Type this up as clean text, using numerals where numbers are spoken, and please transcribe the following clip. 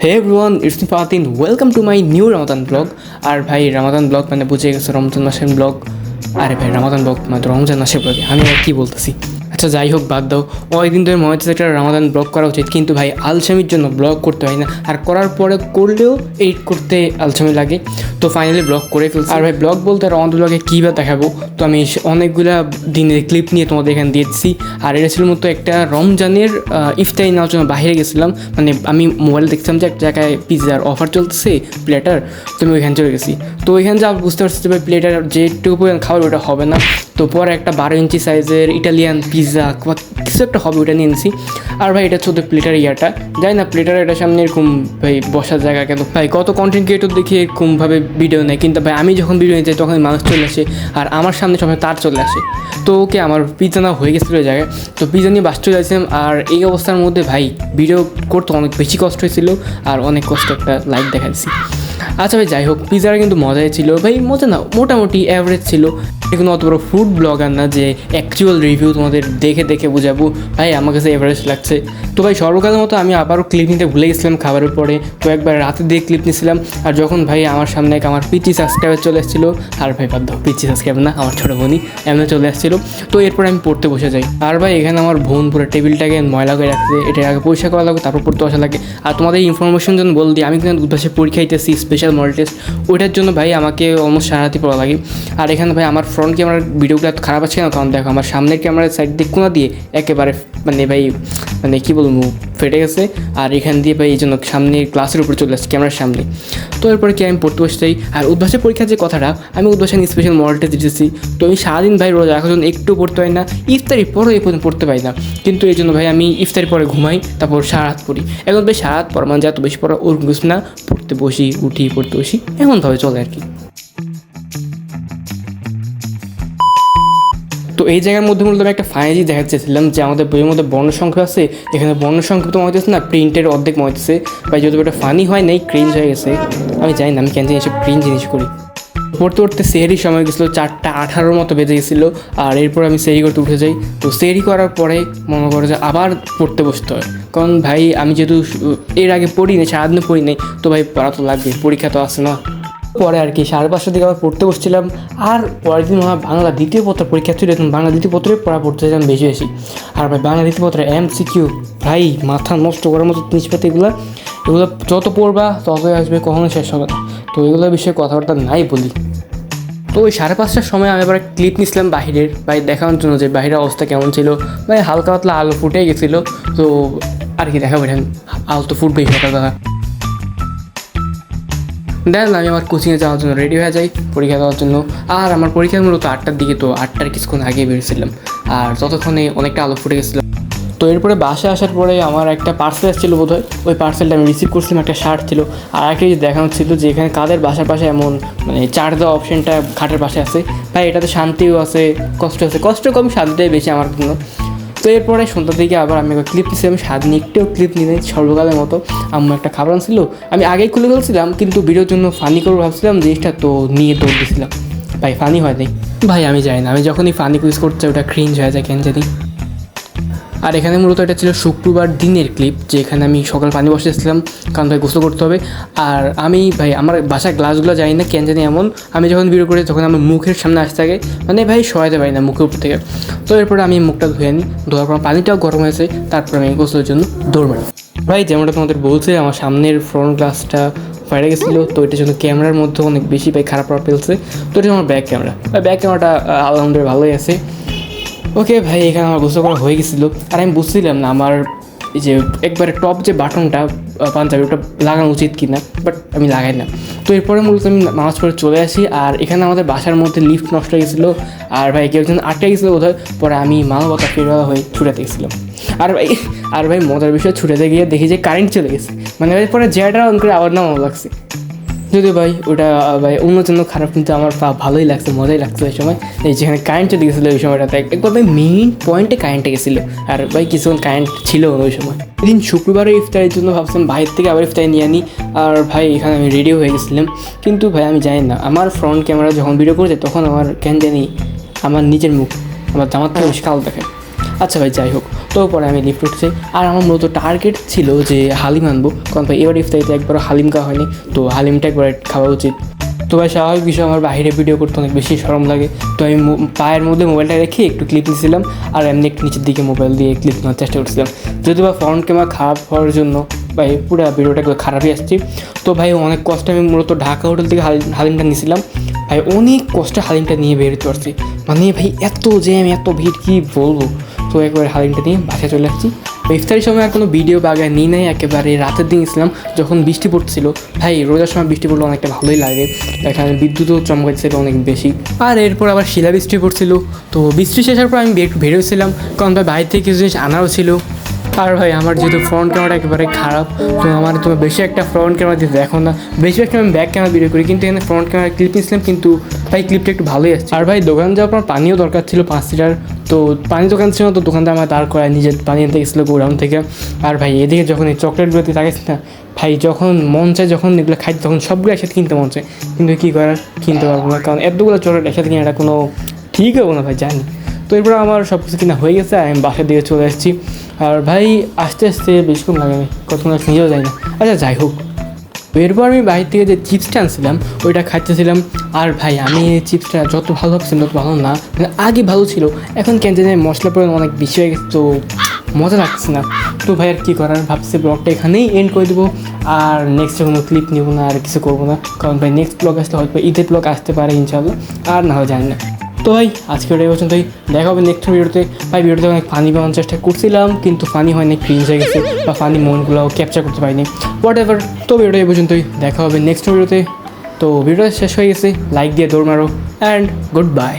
Hey everyone, it's me Fatin. Welcome to my new Ramadan blog. আর ভাই Ramadan blog মানে বুঝে গেছে রমজান মাসের ব্লগ। আরে ভাই রামাদান ব্লগ মানে রমজান মাসের ব্লগে আমি আর কী বলতেছি। আচ্ছা যাই হোক, বাদ দাও। অনেকদিন ধরে মনে হচ্ছে একটা রামাদান ব্লগ করা উচিত, কিন্তু ভাই আলসামির জন্য ব্লগ করতে হয় না, আর করার পরে করলেও এডিট করতে আলসামি লাগে। তো ফাইনালি ব্লগ করে ফেলছি। আর ভাই ব্লগ বলতে রামাদান ব্লগে কী বা দেখাবো, তো আমি অনেকগুলা দিনের ক্লিপ নিয়ে তোমাদের এখানে দিয়েছি। আর এটা ছিল মতো একটা রমজানের ইফতারি নেওয়ার জন্য বাইরে গেছিলাম। মানে আমি মোবাইলে দেখছিলাম যে একটা জায়গায় পিৎজার অফার চলতেছে প্লেটার, তো আমি ওইখানে চলে গেছি। তো ওইখানে যা বুঝতে পারছি যে ভাই প্লেটার যেটুকু পরিমাণ খাবার ওটা হবে না। তো পরে একটা 12 ইঞ্চি সাইজের ইটালিয়ান পিৎজা বা কিছু একটা হবে, ওইটা নিয়ে নিয়েছি। আর ভাই এটা হচ্ছে প্লেটার ইয়াটা, যাই না প্লেটার এটা সামনে এরকম ভাই বসার জায়গা কেন ভাই, কত কন্টেন্ট ক্রিয়েটর দেখি এরকমভাবে ভিডিও নেয়, কিন্তু ভাই আমি যখন ভিডিও নিতে তখন মানুষ চলে আসে আর আমার সামনে সবাই তার চলে আসে। তো ওকে আমার পিৎজা না হয়ে গেছিলো ওই জায়গায়, তো পিৎজা নিয়ে বাস চলে আসছিলাম। আর এই অবস্থার মধ্যে ভাই ভিডিও করতে অনেক বেশি কষ্ট হয়েছিল, আর অনেক কষ্ট একটা লাইক দেখাচ্ছি। আচ্ছা ভাই যাই হোক, পিৎজাটা কিন্তু মজাই ছিল ভাই, মজা না মোটামুটি অ্যাভারেজ ছিল। কোনো অত বড় ফুড ব্লগার না যে অ্যাকচুয়াল রিভিউ তোমাদের দেখে দেখে বোঝাবো, ভাই আমার কাছে এভারেজ লাগছে। তো ভাই সর্বকালের মতো আমি আবারও ক্লিপ নিতে ভুলে গেছিলাম খাবারের পরে। তো একবার রাতে দিয়ে ক্লিপ নিয়েছিলাম, আর যখন ভাই আমার সামনে আমার পিচি সাবস্ক্রাইবার চলে এসেছিলো, আর ভাই বাধ্য পিচি সাবস্ক্রাইবার না, আমার ছোটো বোনই এমনি চলে আসছিলো। তো এরপরে আমি পড়তে বসে যাই। আর ভাই এখানে আমার বোন পুরো টেবিলটাকে ময়লা করে রাখছে, এটা আগে পরিষ্কার করা লাগবে, তারপর পড়তে বসা লাগে। আর তোমাদের ইনফরমেশন জন্য বল দিই, আমি কিন্তু উদ্ভাসে পরীক্ষা দিতেছি স্পেশাল মডেল টেস্ট, ওইটার জন্য ভাই আমাকে অলমোস্ট সারারাতি পড়া লাগে। আর এখানে ভাই আমার ফ্রন্ট ক্যামেরার ভিডিওগুলো এত খারাপ আছে না, কারণ দেখো আমার সামনের ক্যামেরার সাইড দিয়ে কোনা দিয়ে একেবারে মানে ভাই মানে কী বলবো ফেটে গেছে। আর এখান দিয়ে ভাই এই জন্য সামনে গ্লাসের উপরে চলে আসছে ক্যামেরার সামনে। তো এরপরে কি আমি পড়তে বসে যাই। আর উদ্ভাসের পরীক্ষার যে কথাটা, আমি উদ্ভাসের স্পেশাল মডেল টেস্ট দিতেছি। তো আমি সারাদিন ভাই রোজা রাখার জন্য একটু পড়তে পারি না, ইফতারি পরে এই পর্যন্ত পড়তে পারি না। কিন্তু এই জন্য ভাই আমি ইফতারি পরে ঘুমাই, তারপর সারা রাত পড়ি। এখন ভাই সারা রাত পড়া মানে যত বেশি পড়া ওর কিছু না, পড়তে বসি উঠি পড়তে বসি, এমনভাবে চলে আর কি। তো এই জায়গার মধ্যে মূলত আমি একটা ফাইনালি দেখাতে চেয়েছিলাম যে আমাদের বইয়ের মধ্যে বর্ণসংখ্যা আছে, এখানে বর্ণসংখ্যা তো মনে না প্রিন্টের অর্ধেক মনে হচ্ছে ভাই, যদি ওটা ফানি হয় নাই ক্রিঞ্জ হয়ে গেছে। আমি জানি না আমি কেন এসব ক্রিঞ্জ জিনিস করি। পড়তে পড়তে সেহরির সময় গেছিলো 4:18 মতো বেজে গেছিলো। আর এরপর আমি সেহরি করতে উঠে যাই। তো সেহরি করার পরে মনে করো যে আবার পড়তে বসতে হয়, কারণ ভাই আমি যেহেতু এর আগে পড়ি নাই, সারাদিনে পড়ি নাই, তো ভাই পড়া তো লাগবে, পরীক্ষা তো আসে না। পরে আর কি 5:30টার দিকে আবার পড়তে বসছিলাম। আর পরের দিন আমার বাংলা দ্বিতীয় পত্র পরীক্ষা ছিল, বাংলা দ্বিতীয় পত্রে পড়া পড়তে চাইলাম বেশি বেশি। আর ভাই বাংলা দ্বিতীয় পত্রে MCQ ভাই মাথা নষ্ট করার মতো জিনিসপাতি, এগুলো যত পড়বা ততই আসবে, কখনো শেষ হবে না। তো এগুলোর বিষয়ে কথাবার্তা নাই বলি। তো ওই 5:30টার সময় আমি আবার ক্লিপ নিয়েছিলাম বাহিরের, ভাই দেখানোর জন্য যে বাহিরের অবস্থা কেমন ছিল। ভাই হালকা পাতলা আলো ফুটে গেছিলো, তো আর কি দেখাবো, আলো তো ফুটবেই সকালবেলা। দেখলাম আমি আমার কোচিংয়ে যাওয়ার জন্য রেডি হয়ে যাই পরীক্ষা দেওয়ার জন্য। আর আমার পরীক্ষা মূলত 8টার দিকে, তো 8টার কিছুক্ষণ আগে বেরিয়েছিলাম, আর ততক্ষণে অনেকটা আলো ফুটে গেছিলো। তো এরপরে বাসায় আসার পরে আমার একটা পার্সেল আসছিলো বোধ হয়, ওই পার্সেলটা আমি রিসিভ করছিলাম, একটা শার্ট ছিল। আর একটা জিনিস দেখানো ছিল যে এখানে কাদের বাসার পাশে এমন মানে চার্জ দেওয়া অপশানটা খাটের পাশে আছে। ভাই এটাতে শান্তিও আছে, কষ্ট আছে, কষ্ট কম শান্তিটাই বেশি আমার জন্য। তো এরপরে সন্ধ্যার দিকে আবার আমি ক্লিপ নিয়েছিলাম, সারাদিন একটু ক্লিপ নিয়ে নেই সর্বকালের মতো। আম্মু একটা খাবার আনছিল, আমি আগেই খুলে ফেলছিলাম, কিন্তু ভিডিওর জন্য ফানি করে ভাবছিলাম জিনিসটা, তো নিয়ে দৌড় দিয়েছিলাম। ভাই ফানি হয় নাই ভাই, আমি জানি না, আমি যখনই ফানি কুইজ করতে ওটা ক্রিঞ্জ হয়ে যায় কেন জানি। আর এখানে মূলত এটা ছিল শুক্রবার দিনের ক্লিপ, যে এখানে আমি সকাল পানি বসেছিলাম, কারণ ভাই গোসল করতে হবে। আর আমি ভাই আমার বাসার গ্লাসগুলো জানি না কেন জানি এমন, আমি যখন ভিডিও করি তখন আমার মুখের সামনে আসতে থাকে, মানে ভাই সরাতে পারি না মুখের উপর থেকে। তো এরপরে আমি মুখটা ধুয়ে নিই, ধোয়ার পর পানিটাও গরম হয়েছে, তারপর আমি গোসলের জন্য দৌড় মারি। ভাই যেমনটা তোমাদের বলছে, আমার সামনের ফ্রন্ট গ্লাসটা ফাইটে গেছিলো, তো এটার জন্য ক্যামেরার মধ্যে অনেক বেশি ভাই খারাপ প্রভাব ফেলছে। তো এটা আমার ব্যাক ক্যামেরা, ব্যাক ক্যামেরাটা আলহামদুলিল্লাহ ভালোই আছে। ওকে ভাই এখানে আমার গোসল করা হয়ে গেছিলো, আর আমি বুঝছিলাম না আমার এই যে একবারে টপ যে বাটনটা পাঞ্জাবি ওটা লাগানো উচিত কি না, বাট আমি লাগাই না। তো এরপরে মূলত আমি নামাজ পড়ে চলে আসি। আর এখানে আমাদের বাসার মধ্যে লিফট নষ্ট হয়ে গেছিলো, আর ভাই কেউ একজন আটকে গেছিলো বোধ হয়, পরে আমি মানবতা ফেরা হয়ে ছুটাতে গেছিলাম। আর ভাই মজার বিষয়, ছুটাতে গিয়ে দেখি যে কারেন্ট চলে গেছে, মানে ভাই পরে জেয়াটা অন করে আবার নামানো লাগছে। যদিও ভাই ওটা ভাই অন্য জন্য খারাপ, কিন্তু আমার ভালোই লাগছে, মজাই লাগছে ওই সময়। এই যেখানে কারেন্ট চলে গেছিলো ওই সময়টাতে, একবার ভাই মেইন পয়েন্টে কারেন্টে গেছিলো, আর ভাই কিছুক্ষণ কারেন্ট ছিল ওই সময়। এদিন শুক্রবারে ইফতারের জন্য ভাবছিলাম বাইরে থেকে আবার ইফতারি নিয়ে আনি। আর ভাই এখানে আমি রেডিও হয়ে গেছিলাম, কিন্তু ভাই আমি জানি না আমার ফ্রন্ট ক্যামেরা যখন ভিডিও করেছে তখন আমার কেন জানি আমার নিজের মুখ আমার জামার থেকে বেশি কালো দেখায়। আচ্ছা ভাই যাই হোক, তো পরে আমি লিফট উঠছি। আর আমার মূলত টার্গেট ছিল যে হালিম আনবো, কারণ ভাই এবার ইফতারিতে একবারও হালিম খাওয়া হয়নি, তো হালিমটা একবার খাওয়া উচিত। তো ভাই স্বাভাবিক বিষয়, আমার বাইরে ভিডিও করতে অনেক বেশি শরম লাগে, তো আমি পায়ের মধ্যে মোবাইলটা রেখে একটু ক্লিপ নিয়েছিলাম আর এমনি একটু নিচের দিকে মোবাইল দিয়ে ক্লিপ নেওয়ার চেষ্টা করছিলাম। যদিও বা ফ্রন্ট ক্যামেরা খারাপ হওয়ার জন্য ভাই পুরো ভিডিওটা খারাপই আসছে। তো ভাই অনেক কষ্টে আমি মূলত ঢাকা হোটেল থেকে হালিমটা নিয়েছিলাম। ভাই অনেক কষ্টে হালিমটা নিয়ে বেরোতে পারছি, মানে ভাই এত জ্যাম এত ভিড় কী বলবো। তো একবার হালিমটা নিয়ে বাসায় চলে আসছি। ইফতারির সময় আর কোনো ভিডিও বাগায় নিই নাই, একেবারে রাতের দিন ছিলাম যখন বৃষ্টি পড়ছিল। ভাই রোজার সময় বৃষ্টি পড়লে অনেকটা ভালোই লাগে, এখানে বিদ্যুৎও চমকাচ্ছিল অনেক বেশি। আর এরপর আবার শিলা বৃষ্টি পড়ছিল, তো বৃষ্টি শেষের পর আমি একটু বেরোছিলাম, কারণ ভাই বাইরে থেকে কিছু জিনিস আনাও ছিল। আর ভাই আমার যেহেতু ফ্রন্ট ক্যামেরা একেবারে খারাপ, তো আমার তুমি বেশি একটা ফ্রন্ট ক্যামেরা দিয়ে দেখো না, বেশিরভাগ আমি ব্যাক ক্যামেরা ভিডিও করি, কিন্তু এখানে ফ্রন্ট ক্যামেরা ক্লিপ নিয়েছিলাম, কিন্তু ভাই ক্লিপটা একটু ভালোই আসছে। আর ভাই দোকান যাওয়ার পর পানিও দরকার ছিল 5 লিটার, তো পানি দোকান ছিল, তো দোকানটা আমার দাঁড় করায় নিজের পানি আনতে গেছিলো গোডাউন থেকে। আর ভাই এদিকে যখন এই চকলেটগুলোতে তাকাইছি না ভাই, যখন মন চায় যখন এগুলো খাই তখন সবগুলো একসাথে কিনতে মন চায়, কিন্তু কী করার, কিনতে পারবো না, কারণ এতগুলো চকলেট একসাথে কিনে এটা কোনো ঠিক হবো না ভাই, জানি। তো এরপর আমার সব কিছু কিনা হয়ে গেছে, আমি বাসার দিকে চলে আসছি। আর ভাই আস্তে আস্তে বেশিক্ষণ লাগে না, কতক্ষণ আসতে নিজেও যায় না। আচ্ছা যাই হোক, এরপর আমি বাইরে থেকে যে চিপসটা আনছিলাম ওইটা খাইতেছিলাম। আর ভাই আমি চিপসটা যত ভালো ভাবছিলাম তত ভালো না, মানে আগে ভালো ছিল, এখন কেন জানি মশলা পরিমাণ অনেক বেশি হয়ে গেছে, তো মজা লাগছে না। তো ভাই আর কী করার, ভাবছি ব্লগটা এখানেই এন্ড করে দেবো, আর নেক্সটে কোনো ক্লিপ নেব না, আর কিছু করবো না, কারণ ভাই নেক্সট ব্লগ আসলে হয়তো ঈদের ব্লগ আসতে পারে ইনশাআল্লাহ, আর না হয় জানি না। তো ভাই আজকে ওটাই পর্যন্তই, দেখা হবে নেক্সট ভিডিওতে। ভাই ভিডিওতে অনেক ফানি বানানোর চেষ্টা করছিলাম, কিন্তু ফানি হয়নি, ক্রিঞ্জ হয়ে গেছে, বা ফানি মোমেন্টগুলো ক্যাপচার করতে পারিনি, হোয়াট এভার। তো ভিডিওটা এই পর্যন্তই, দেখা হবে নেক্সট ভিডিওতে। তো ভিডিওটা শেষ হয়ে গেছে, লাইক দিয়ে দৌড় মারো, অ্যান্ড গুড বাই।